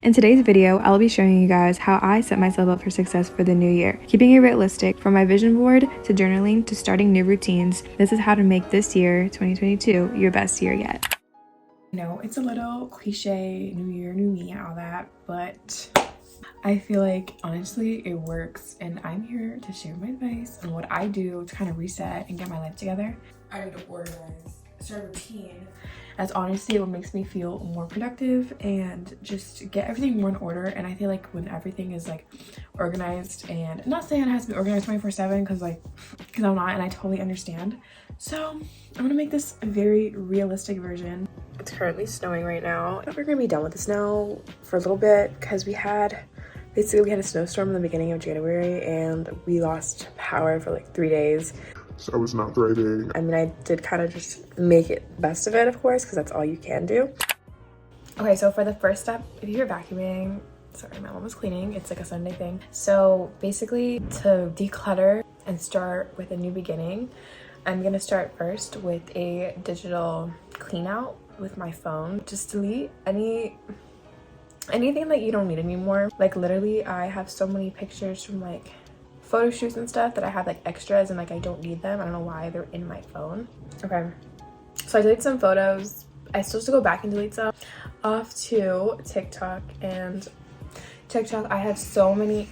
In today's video, I'll be showing you guys how I set myself up for success for the new year. Keeping it realistic, from my vision board to journaling to starting new routines, this is how to make this year, 2022, your best year yet. I know it's a little cliche, new year, new me, and all that, but I feel like honestly it works, and I'm here to share my advice on what I do to kind of reset and get my life together. I need to organize, start a routine. That's honestly what makes me feel more productive and just get everything more in order. And I feel like when everything is like organized, and I'm not saying it has to be organized 24/7 because I'm not, and I totally understand. So I'm gonna make this a very realistic version. It's currently snowing right now. We're gonna be done with the snow for a little bit because we had a snowstorm in the beginning of January and we lost power for like 3 days. So I was not thriving. I mean, I did kind of just make it best of it, of course, because that's all you can do. Okay, so for the first step, if you're vacuuming, sorry, my mom was cleaning, it's like a Sunday thing. So basically, to declutter and start with a new beginning, I'm gonna start first with a digital clean out with my phone. Just delete anything that you don't need anymore. Like literally, I have so many pictures from like photo shoots and stuff that I have like extras and like I don't need them. I don't know why they're in my phone. Okay, so I deleted some photos. I still have to go back and delete some. Off to TikTok, and TikTok, I have so many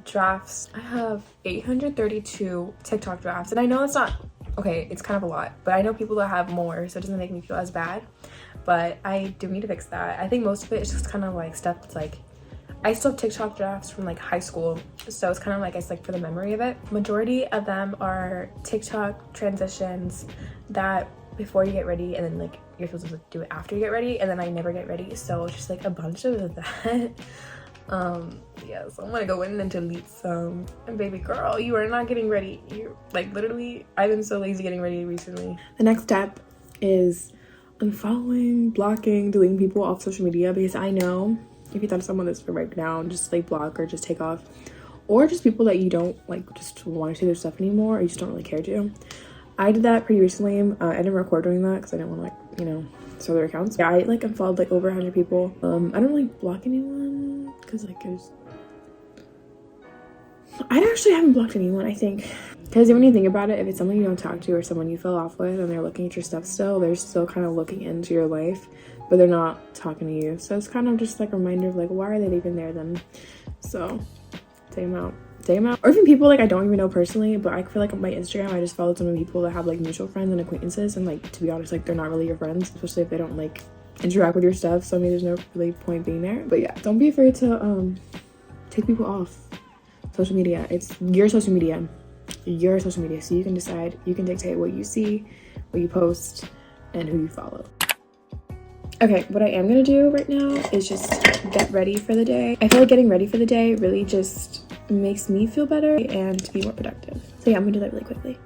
drafts. I have 832 TikTok drafts, and I know it's not okay, it's kind of a lot, but I know people that have more, so it doesn't make me feel as bad. But I do need to fix that. I think most of it is just kind of like stuff that's like, I still have TikTok drafts from like high school, so it's kind of like it's like for the memory of it. Majority of them are TikTok transitions that before you get ready, and then like you're supposed to do it after you get ready, and then I never get ready, so it's just like a bunch of that. Yeah, so I'm gonna go in and delete some. And baby girl, you are not getting ready. You're like literally, I've been so lazy getting ready recently. The next step is unfollowing, blocking, deleting people off social media, because I know if you thought of someone that's for right now, just like block or just take off, or just people that you don't like just want to see their stuff anymore, or you just don't really care to. I did that pretty recently. I didn't record doing that because I didn't want to like, you know, sell their accounts. Yeah, I like unfollowed like over 100 people. I don't really block anyone because like I actually haven't blocked anyone, I think, because when you think about it, if it's someone you don't talk to or someone you fell off with and they're looking at your stuff still, they're still kind of looking into your life, but they're not talking to you. So it's kind of just like a reminder of like, why are they even there then? So take them out. Or even people like I don't even know personally, but I feel like on my Instagram I just followed so many people that have like mutual friends and acquaintances, and like to be honest, like they're not really your friends, especially if they don't like interact with your stuff. So I mean, there's no really point being there. But yeah, don't be afraid to take people off social media. It's your social media, so you can decide, you can dictate what you see, what you post, and who you follow. Okay, what I am gonna do right now is just get ready for the day. I feel like getting ready for the day really just makes me feel better and to be more productive. So yeah, I'm gonna do that really quickly.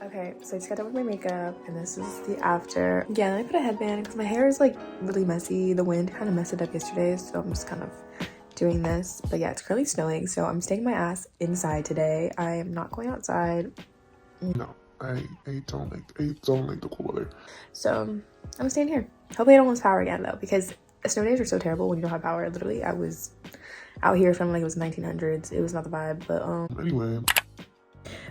Okay, so I just got done with my makeup, and this is the after. Yeah, then I put a headband because my hair is like really messy. The wind kind of messed it up yesterday, so I'm just kind of doing this. But yeah, it's currently snowing, so I'm staying my ass inside today. I am not going outside. No, I don't like the cool weather. So I'm staying here. Hopefully I don't lose power again though, because snow days are so terrible when you don't have power. Literally, I was out here from like it was 1900s. It was not the vibe, but Anyway.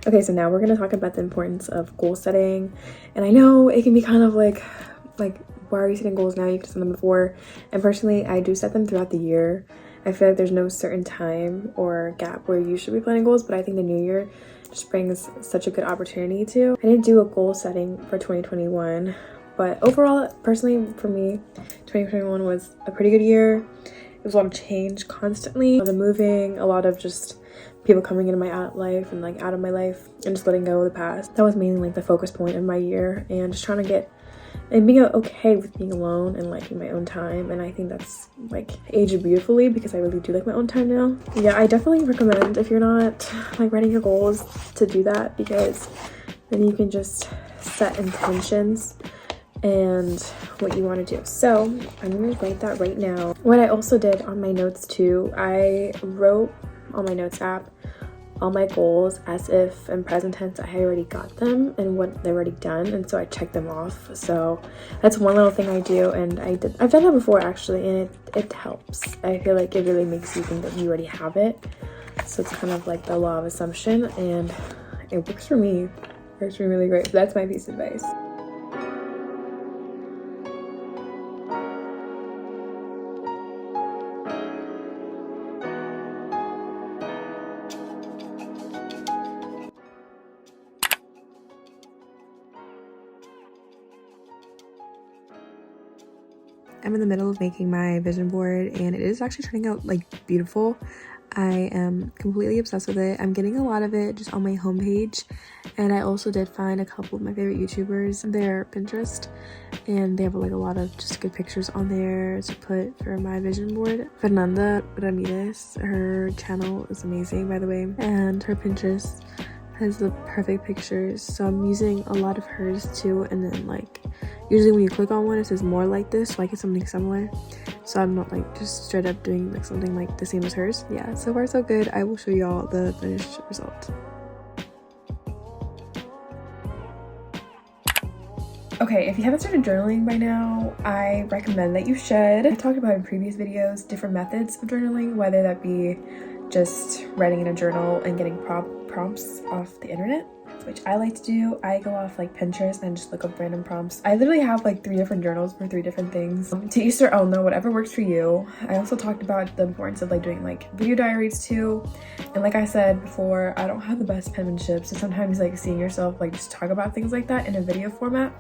Okay, so now we're gonna talk about the importance of goal setting. And I know it can be kind of like why are you setting goals now? You could have set them before. And personally, I do set them throughout the year. I feel like there's no certain time or gap where you should be planning goals, but I think the new year just brings such a good opportunity to. I didn't do a goal setting for 2021, but overall, personally, for me, 2021 was a pretty good year. It was a lot of change constantly, a lot of moving, a lot of just people coming into my life and like out of my life, and just letting go of the past. That was mainly like the focus point of my year, and just trying to get and being okay with being alone and liking my own time. And I think that's like aged beautifully because I really do like my own time now. Yeah, I definitely recommend, if you're not like writing your goals, to do that, because then you can just set intentions and what you want to do. So I'm gonna write that right now. What I also did on my notes too, I wrote on my notes app all my goals as if in present tense I already got them and what they're already done, and so I check them off. So that's one little thing I do, and I've done that before actually, and it helps. I feel like it really makes you think that you already have it. So it's kind of like the law of assumption, and it works for me. It works for me really great. So that's my piece of advice. I'm in the middle of making my vision board, and it is actually turning out like beautiful. I am completely obsessed with it. I'm getting a lot of it just on my homepage, and I also did find a couple of my favorite YouTubers, their Pinterest, and they have like a lot of just good pictures on there to put for my vision board. Fernanda Ramirez, her channel is amazing, by the way, and her Pinterest has the perfect pictures, so I'm using a lot of hers too. And then like usually when you click on one it says more like this, so I get something similar, so I'm not like just straight up doing like something like the same as hers. Yeah, so far so good. I will show y'all the finished result. Okay, if you haven't started journaling by now, I recommend that you should. I talked about in previous videos different methods of journaling, whether that be just writing in a journal and getting prompts off the internet, which I like to do. I go off like Pinterest and just look up random prompts. I literally have like 3 different journals for 3 different things. To each their own though, whatever works for you. I also talked about the importance of like doing like video diaries too. And like I said before, I don't have the best penmanship, so sometimes like seeing yourself like just talk about things like that in a video format,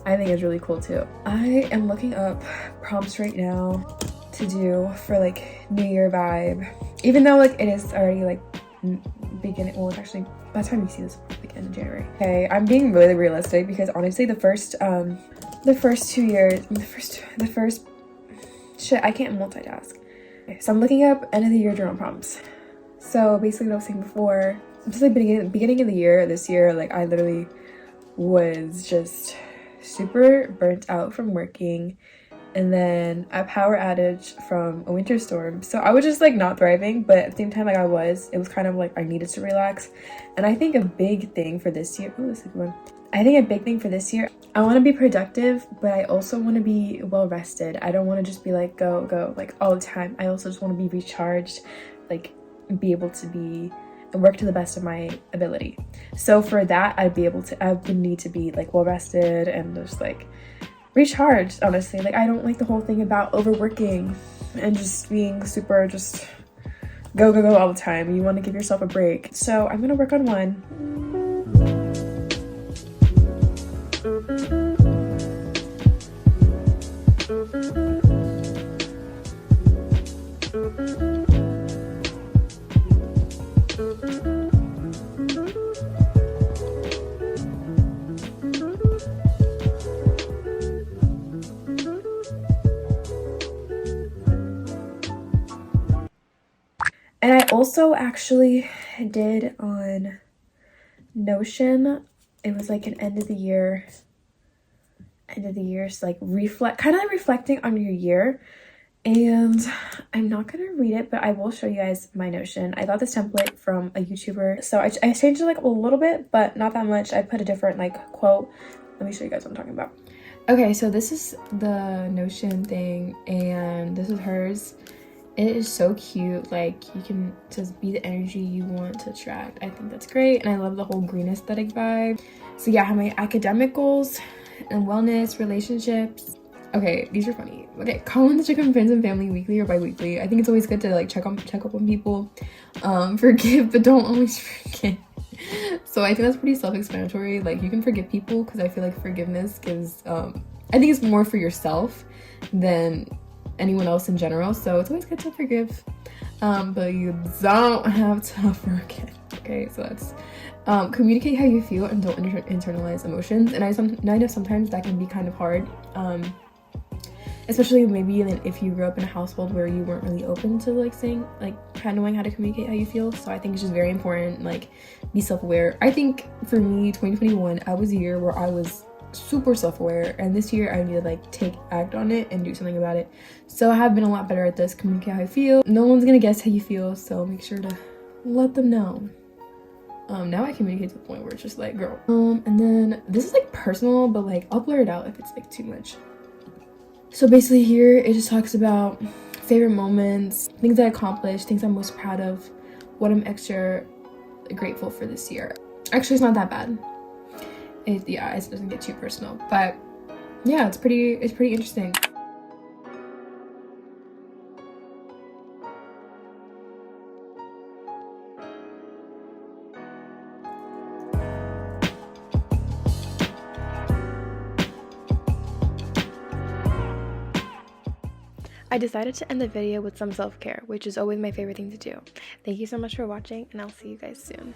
I think is really cool too. I am looking up prompts right now to do for like New Year vibe, even though like it is already like beginning, well, it's actually by the time you see this like end of January. Okay, I'm being really realistic because honestly the first 2 years, the first shit, I can't multitask. Okay, so I'm looking up end of the year journal prompts. So basically what I was saying before, just like beginning of the year this year, like I literally was just super burnt out from working, and then a power outage from a winter storm. So I was just like not thriving, but at the same time, like it was kind of like I needed to relax. And I think a big thing for this year, oh, this is a good one. I think a big thing for this year, I want to be productive, but I also want to be well rested. I don't want to just be like go like all the time. I also just want to be recharged, like be able to be and work to the best of my ability. So for that, I would need to be like well rested and just like recharged, honestly. Like I don't like the whole thing about overworking and just being super just go all the time. You want to give yourself a break. So I'm gonna work on one. And I also actually did on Notion, it was like an end of the year, so like reflecting on your year. And I'm not gonna read it, but I will show you guys my Notion. I got this template from a YouTuber, so I changed it like a little bit, but not that much. I put a different like quote. Let me show you guys what I'm talking about. Okay, so this is the Notion thing, and this is hers. It is so cute. Like you can just be the energy you want to attract. I think that's great, and I love the whole green aesthetic vibe. So yeah, I have my academic goals and wellness, relationships. Okay, these are funny. Okay, call in to check on friends and family weekly or bi-weekly. I think it's always good to like check up on people. Forgive, but don't always forget. So I think that's pretty self-explanatory. Like you can forgive people, because I feel like forgiveness gives I think it's more for yourself than anyone else in general. So it's always good to forgive, but you don't have to forget. Okay, so that's communicate how you feel and don't internalize emotions. And I know sometimes that can be kind of hard, especially maybe if you grew up in a household where you weren't really open to like saying, like kind of knowing how to communicate how you feel. So I think it's just very important, like be self-aware. I think for me 2021, I was a year where I was super self-aware, and this year I need to like act on it and do something about it. So I have been a lot better at this. Communicate how I feel. No one's gonna guess how you feel, so make sure to let them know. Now I communicate to the point where it's just like, girl. And then this is like personal, but like I'll blur it out if it's like too much. So basically here it just talks about favorite moments, things I accomplished, things I'm most proud of, what I'm extra grateful for this year. Actually, it's not that bad. It doesn't get too personal, but yeah, it's pretty interesting. I decided to end the video with some self-care, which is always my favorite thing to do. Thank you so much for watching, and I'll see you guys soon.